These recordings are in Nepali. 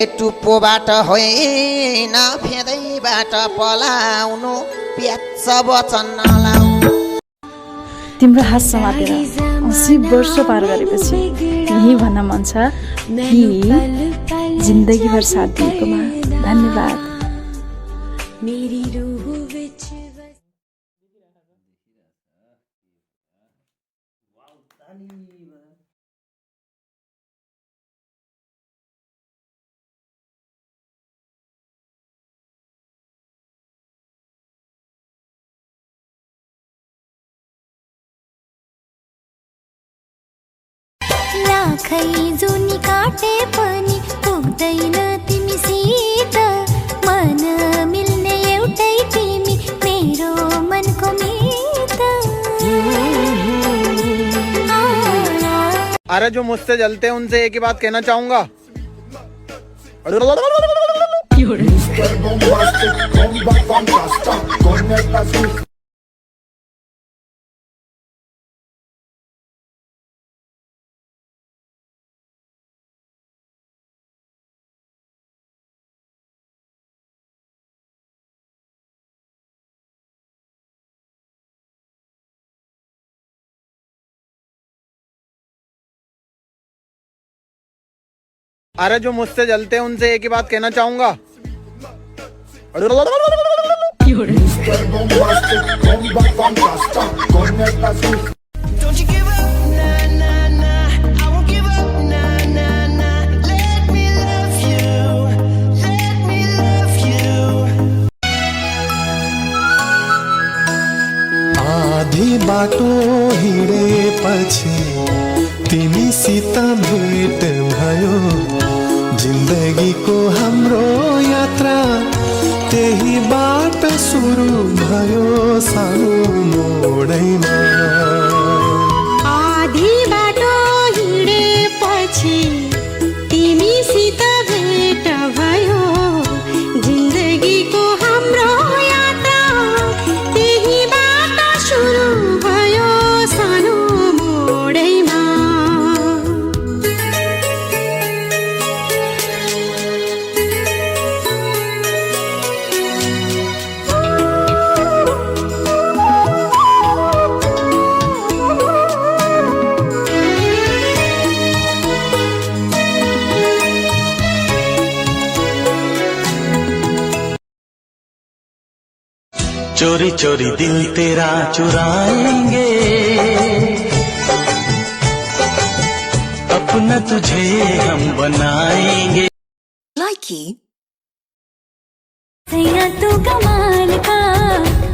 टुप्पोबाट होइन फेदैबाट पलाउनु प्याच वचन नलाउनु। तिम्रो हात समातेर 80 वर्ष पार गरेपछि यही भन्न मन छ कि जिन्दगीभर साथ दिएकोमा धन्यवाद। मेरी रूह विच लाखै जुनी काटे पनि पुग्दैन तिमीसित, मन मिल्ने एउटै तिमी मेरो मनको मित। अरे जो मुझसे जलते हैं उनसे एक ही बात कहना चाहूंगा। अरे जो मुझसे जलते हैं उनसे एक ही बात कहना चाहूंगा। आधी बाटो हिँडेपछि तिमीसित भेट भयो, जिन्दगीको हाम्रो यात्रा त्यही बाट सुरु भयो सानो मोडैमा। आधी बाटो हिँडेपछि तिमीसित भेट भयो, जिन्दगीको हाम्रो यात्रा त्यही बाट सुरु भयो सानो मोडैमा। चोरी चोरी दिल तेरा चुराएंगे, अपना तुझे हम बनाएंगे। लाइकी सैया तू कमाल का,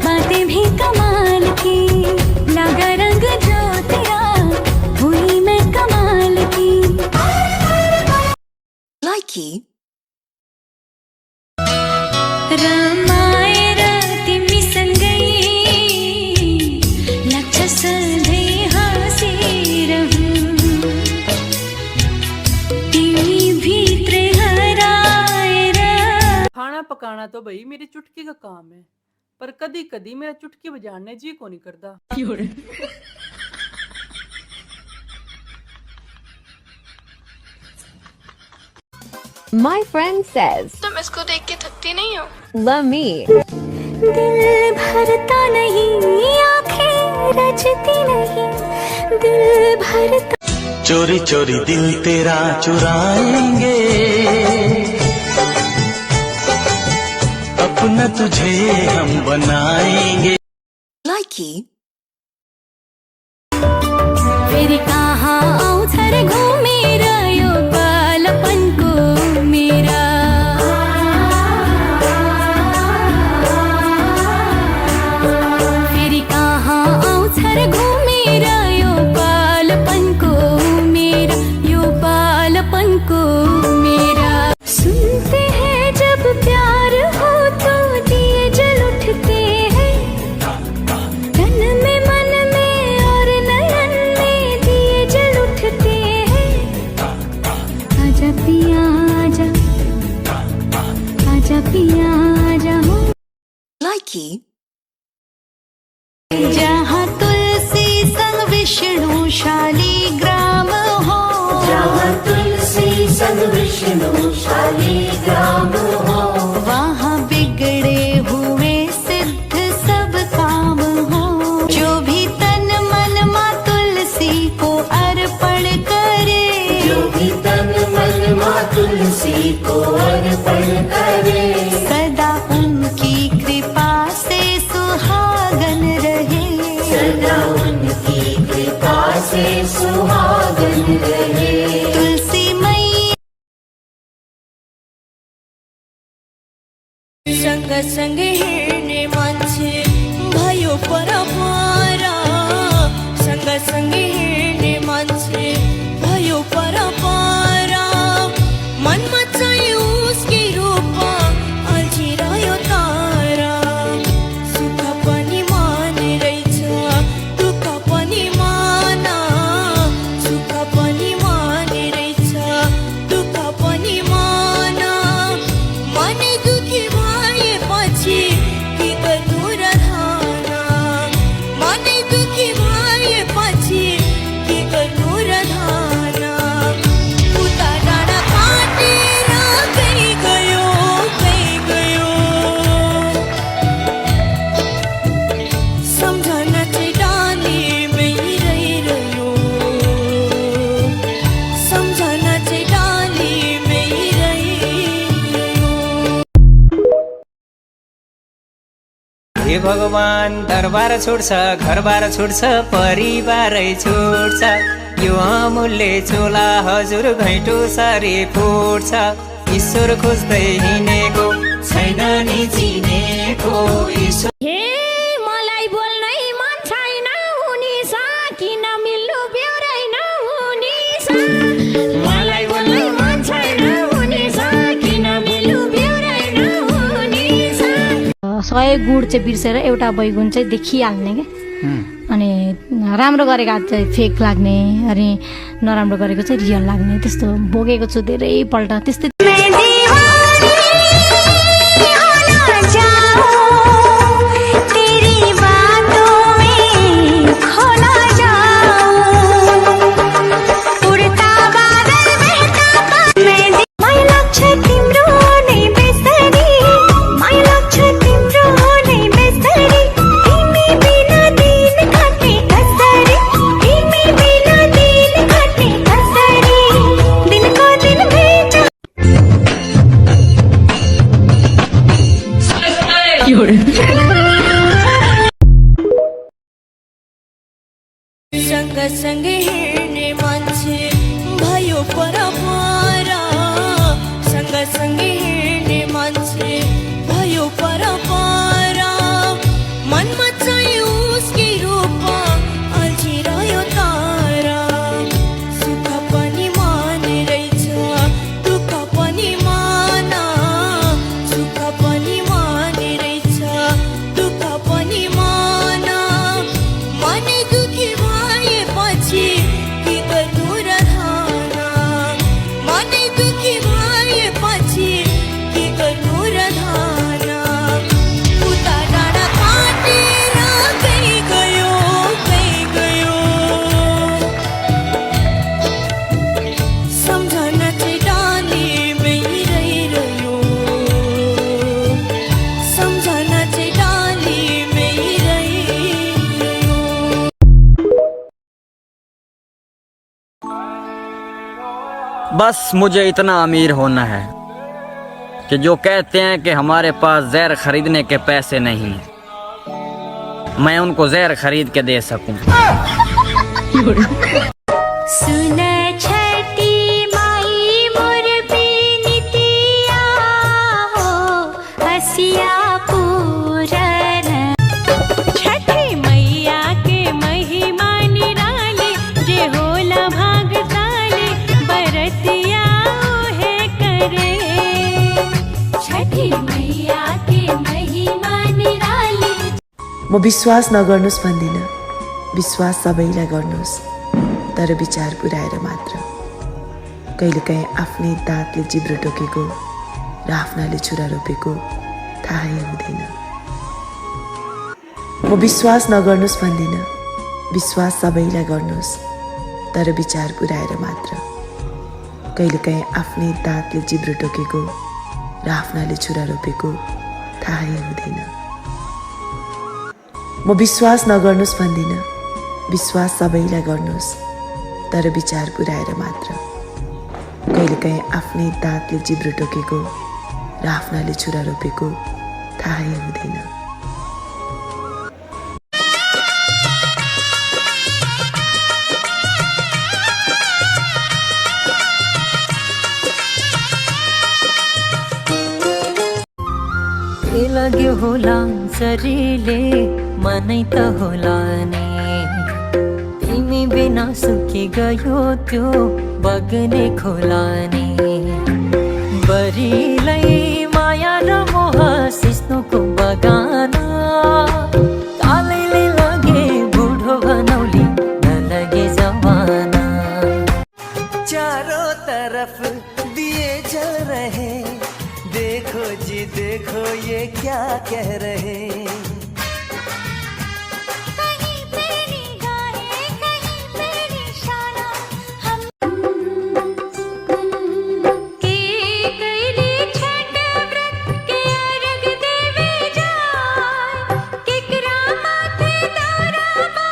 बातें भी कमाल की, लगा रंग जो तेरा हुई मैं कमाल की। लाइकी रमाएर तिमी सँगै लाग्छ सधैँ हाँसिरहूँ, तिमी भित्र हराएर। खाना पकाना तो भाई मेरी चुटकी का काम है, पर कदी कदी मेरा चुटकी बजाने जी को नहीं करता। My friend says, तुम इसको देख के थकती नहीं हो? love me. दिल भरता नहीं, आँखें रचती नहीं, दिल भरता। चोरी चोरी दिल तेरा चुराएंगे, अपना तुझे हम बनाएंगे। लाइकी फेरि कहाँ आउँछ रे घुमेर यो बालपनको मेरा। फेरि कहाँ आउँछ रे घुमेर यो बालपनको मेरा, यो बालपनको मेरा। सुनते हैं जब प्यार हो तो दिए जल उठते हैं, तन में मन में और नयन में दिए जल उठते हैं। आजा पिया आजा, आजा पिया आजा हो। लाइकी जहाँ तुलसी संग विष्णु शालिग्राम हो, जहाँ तुलसी संग विष्णु शालिग्राम उसी को अर्पण करे, सदा उनकी कृपा से सुहागन रहे, सदा उनकी कृपा से सुहागन रहे। तुलसी मैया संग संग हिँड्ने मान्छे भयो परपरा, संग संग हिँड्ने मान्छे भयो परपरा, मनमा चाहिँ उसकै रूप अल्झिरह्यो तारा, सुख पनि माने रहेछ दुःख पनि माना, सुख पनि माने रहेछ दुःख पनि माना, मनै दुखी भएपछि के गर्नु र धाना, मनै दुखी भएपछि के गर्नु र धाना, उता डाँडा काटेर कहीँ गयो कहीँ गयो, सम्झना चाहिँ डालीमै रहिरह्यो, सम्झना चाहिँ डालीमै रहिरह्यो। हे भगवान दरबार छोड्छ घरबार छोड्छ परिवारै छोड्छ, यो अमूल्य चोला हजुर घैँटो सारे फुट्छ, ईश्वर खोज्दै हिँडेको छैन नि चिनेको ईश्वर। हे मलाई बोल्नै मन छैन हुनेछ, किन मिल्नु बेहोरै नहुनेछ, मलाई बोल्नै मन छैन हुनेछ, किन मिल्नु बेहोरै नहुनेछ। 100 गुण चाहिँ बिर्सेर एउटा बैगुण चाहिँ देखिहाल्ने के, अनि राम्रो गरेको चाहिँ फेक लाग्ने, अनि नराम्रो गरेको चाहिँ रियल लाग्ने, त्यस्तो भोगेको छु धेरै पल्ट। त्यस्तै संग संग हिँड्ने मान्छे भयो परपरा, संग संग हिँड्ने मान्छे भयो परपरा, मनमा चाहिँ उसकै रूप अल्झिरह्यो तारा, सुख पनि माने रहेछ दुःख पनि माना, सुख पनि माने रहेछ दुःख पनि माना, मनै दुखी भएपछि के गर्नु र धाना, मनै दुखी भएपछि के गर्नु र धाना, उता डाँडा काटेर कहीँ गयो कहीँ गयो, सम्झना चाहिँ डालीमै रहिरह्यो, सम्झना चाहिँ डालीमै रहिरह्यो। बस मुझे इतना अमीर होना है कि जो कहते हैं कि हमारे पास जहर खरीदने के पैसे नहीं हैं, मैं उनको जहर खरीद के दे सकूं। सुन छठी माई मोर बिनतिया हो, हसिया पूरन, छठी मैया के महिमा निराले, जे होला भागशाली बरतिया है करे, छठी मैया के महिमा निराले। म विश्वास नगर्नुहोस् भन्दिनँ, विश्वास सबैलाई गर्नुहोस्, तर विचार पुर्याएर मात्र। कहिलेकाहीँ आफ्नै दाँतले जिब्रो टोकेको र आफ्नाले छुरा रोपेको थाहै हुँदैन। म विश्वास नगर्नुहोस् भन्दिनँ, विश्वास सबैलाई गर्नुहोस्, तर विचार पुर्याएर मात्र। कहिलेकाहीँ आफ्नै दाँतले जिब्रो टोकेको र आफ्नाले छुरा रोपेको थाहै हुँदैन। म विश्वास नगर्नुहोस् भन्दिनँ, विश्वास सबैलाई गर्नुहोस्, तर विचार पुर्याएर मात्र। कहिलेकाहीँ आफ्नै दाँतले जिब्रो टोकेको र आफ्नाले छुरा रोपेको थाहै हुँदैन। लाग्यो होला शरीरले मनै त होला नि तिमी बिना सुकी गयो त्यो बग्ने खोला नि बरिलै माया र मोह सिस्नुको बगाना कालैले लगे बुढो बनौली नलगे जवाना चारों तरफ दिए जल रहे देखो जी देखो ये क्या कह रहे कहीं पे निगाहें कहीं पे निशाना हम के कैली छठ व्रत के अर्घ देवे जाय केकरा माथे दौराबा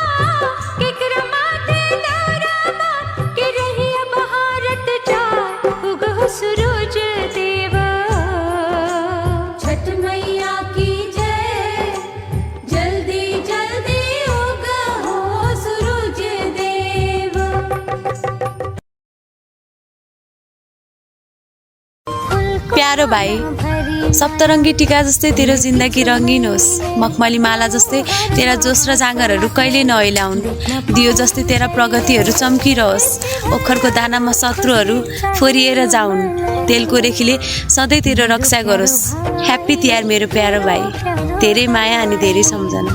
केकरा माथे दौराबा के रही अब हारत जाय उगो सूरज देवा छठ मैया की जय जल्दी जल्दी उगा हो सूरज देव प्यारो भाइ सप्तरङ्गी टिका जस्तै तेरो जिन्दगी रङ्गिन होस् मखमली माला जस्तै तेरा जोस र जाँगरहरू कहिले नहैलाउन् दियो जस्तै तेरा प्रगतिहरू चम्किरहोस् ओखरको दानामा शत्रुहरू फोरिएर जाउन् तेलको रेखीले सधैँ तेरो रक्षा गरोस् ह्याप्पी तिहार मेरो प्यारो भाइ धेरै माया अनि धेरै सम्झना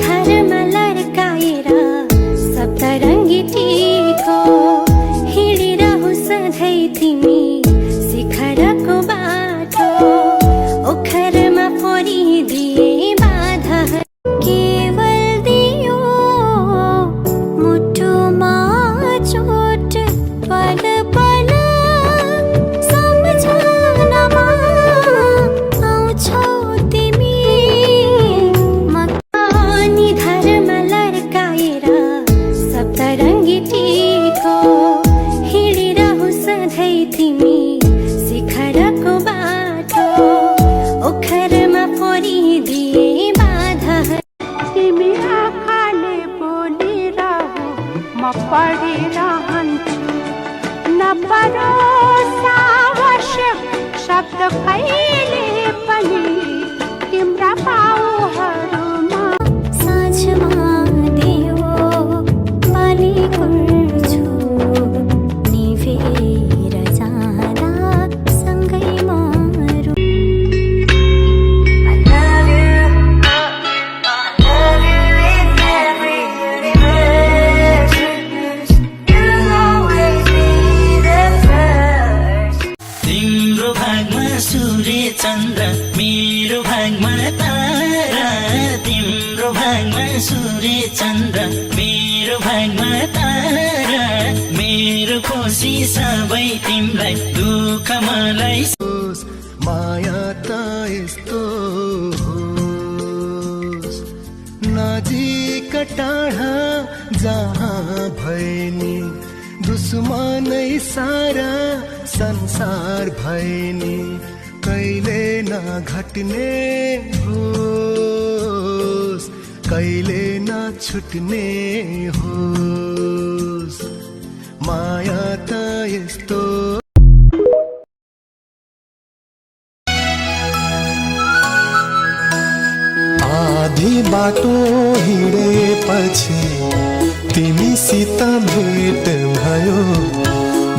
धर्म लर्काएर सप्तरङ्गी टिको हिँडिरहु सधैँ तिमी शिखरको बाटो ओखरमा फोरिदिए बाधा केवल दियो मुटुमा चोट पल पल सम्झनामा आउँछौ तिमी मकानी धर्म लर्काएर सप्तरङ्गी टिको हिँडिरहु सधैँ तिमी शिखरको बाटो ओखरमा फोरिदिए बाधा तिमी आँखाले बोलिरहु म पढिरहन्छु नपरोस् आवश्यक शब्द कहिले पनि तिम्रा पाउहरूमा साँझमा दियो बलि गर्छु निभेर जाँदा सँगै मरौँ तिम्रो भागमा सूर्य चन्द्र मेरो भागमा तारा तिम्रो भागमा सूर्य चन्द्र मेरो भागमा तारा मेरो खुसी सबै तिमीलाई दुःख मलाई माया त यस्तो होस् नजिक टाढा जहाँ भैनी दुश्मनै सारा संसार भैनी कहिले नघट्ने होस् कहिले नछुट्ने होस् माया त यस्तो आधी बाटो हिँडेपछि तिमीसित भेट भयो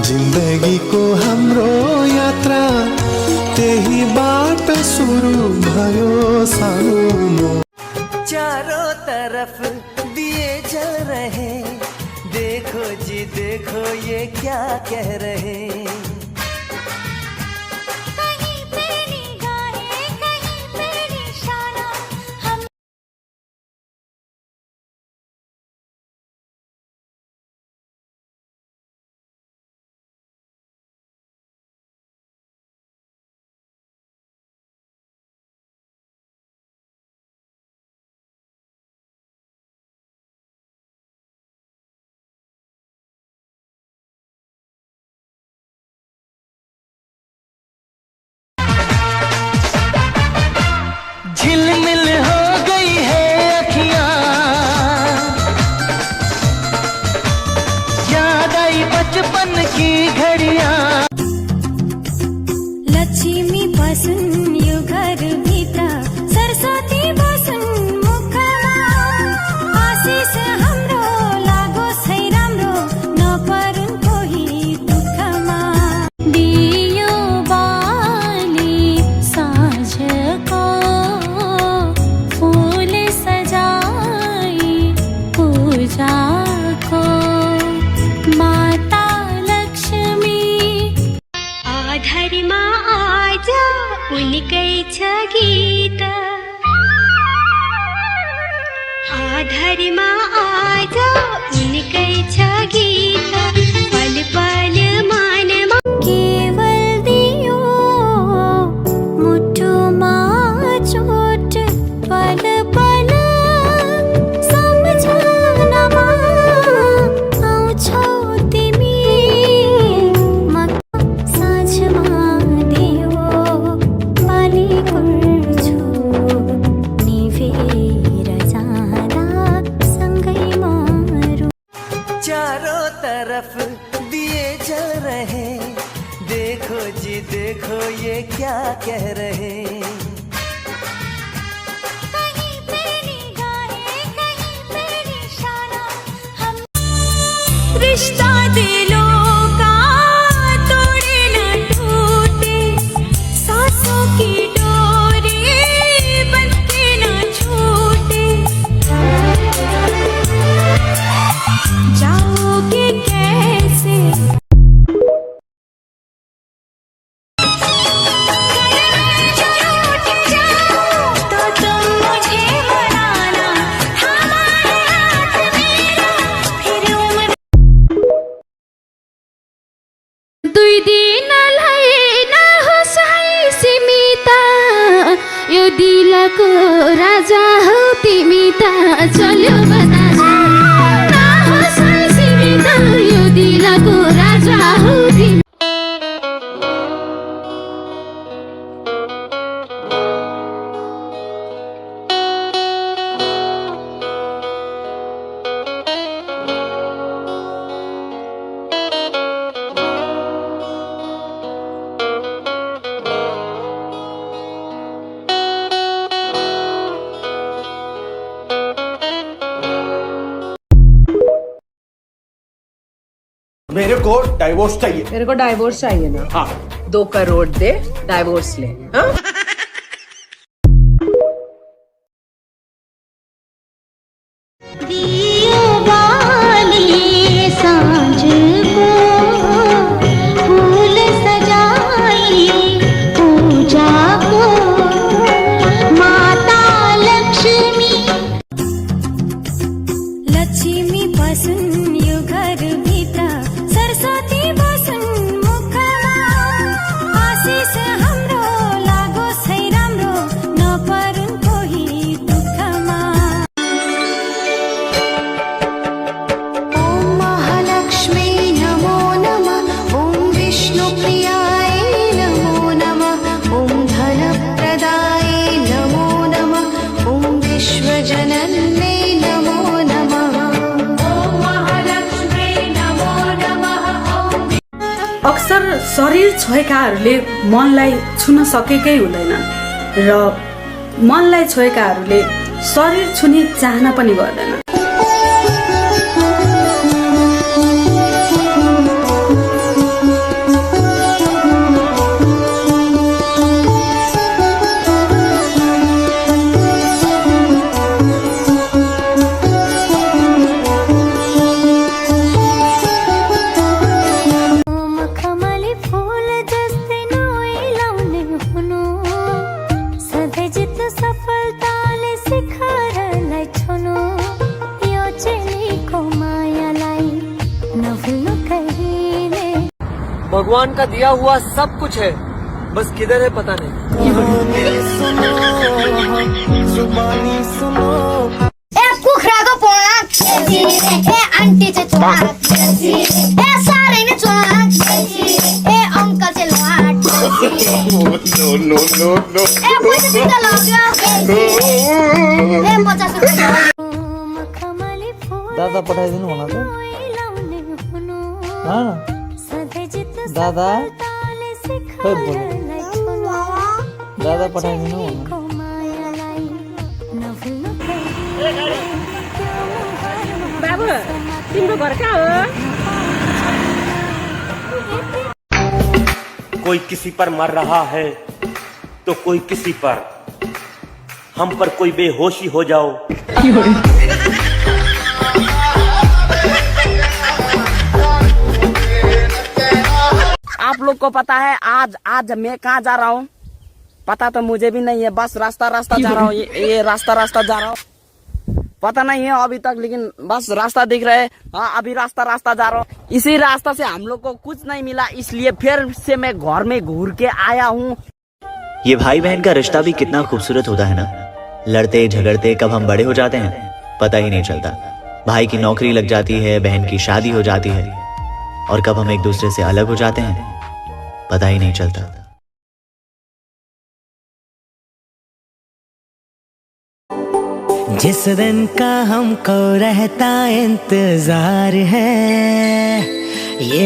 जिन्दगीको हाम्रो यात्रा त्यही बाट सुरु भयो सानो चारों तरफ दिए जल रहे देखो जी देखो ये क्या कह रहे लक्ष्मी बसुन् यो घर भित्र सरस्वती बसुन् मुखमा आशिष हाम्रो लागोस् है राम्रो नपरुन् कोही दुःखमा दियो बाली साँझको फूल सजाई पूजाको माता लक्ष्मी आधारमा आज उनकै छ गीत आधारमा आज उनकै छ गीत पल पल मानमा केवल दियो मुटुमा चोट पल पल सम्झनामा आउँछौ तिमी म साँझमा दियो बाली गर्छु निभेर जाँदा सँगै मरौँ चारों तरफ दिए जल रहे, देखो जी देखो ये क्या कह रहे। कहीं पे निगाहें कहीं पे निशाना हम रिश्ता दिलों का तोड़े न टूटे सांसों की डोरी बन के न छूटे जाओगे कैसे तो तुम मुझे मनाना हमारे हाथ मेरा फिर उम्र दुई दिनलाई नहोस् सीमिता यो दिलको राजा हौ तिमी त चल्यो बतासा नहोस् सीमिता यो दिलको राजा हौ तिमी मेरे को डाइवोर्स चाहिए। मेरे को डाइवोर्स चाहिए ना। हाँ 2 करोड़ दे डाइवोर्स ले। हाँ? दियो बाली सांझ को फूल सजाई पूजा को माता लक्ष्मी लक्ष्मी बसुन् यो घर भित्र सरस्वती बसुन् मुखमा आशिष हाम्रो लागोस् है राम्रो नपरुन् कोही दुःखमा ॐ महालक्ष्मी नमो नमः ॐ विष्णुप्रियाय नमो नमः ॐ धनप्रदाय नमो नमः ॐ विश्वजनन्ये नमो नमः ॐ महालक्ष्मी नमो नमः अक्सर शरीर छोएकाहरूले मनलाई छुन सकेकै हुँदैनन् र मनलाई छोएकाहरूले शरीर छुने चाहना पनि गर्दैनन्। मखमली फूल जस्तै नोइलाउने हुनु सधैँ जित्नु सफलताले शिखरलाई छुनु यो चेलीको मायालाई नभुल्नु कहिले। भगवान का दिया हुआ सब कुछ है, बस किधर है पता नहीं। ए कुखुराको पोळा ए आन्टी चाहिँ चोला ए साह्रै नै चोला ए अङ्कल चाहिँ लाट ए पैसा दिँदा लाग्यो ए 50 रुपैयाँ दादा पठाइदिनु होला त। दादा खै बोल ज़्यादा पढ़ाई नहीं हो बाबु तिम्रो घर कहाँ हो? कोई किसी पर मर रहा है तो कोई किसी पर, हम पर कोई बेहोशी हो जाओ। आप लोग को पता है आज मैं कहाँ जा रहा हूँ? पता तो मुझे भी नहीं है, बस रास्ता जा रहा हूँ। ये रास्ता जा रहा हूँ, पता नहीं है अभी तक, लेकिन बस रास्ता दिख रहा है। हाँ, अभी रास्ता जा रहा हूँ। इसी रास्ता से हम लोग को कुछ नहीं मिला, इसलिए फिर से मैं घर में घूर के आया हूँ। ये भाई बहन का रिश्ता भी कितना खूबसूरत होता है ना। लड़ते झगड़ते कब हम बड़े हो जाते हैं पता ही नहीं चलता। भाई की नौकरी लग जाती है, बहन की शादी हो जाती है, और कब हम एक दूसरे से अलग हो जाते हैं पता ही नहीं चलता। जिस दिन का हमको रहता इंतजार है, ये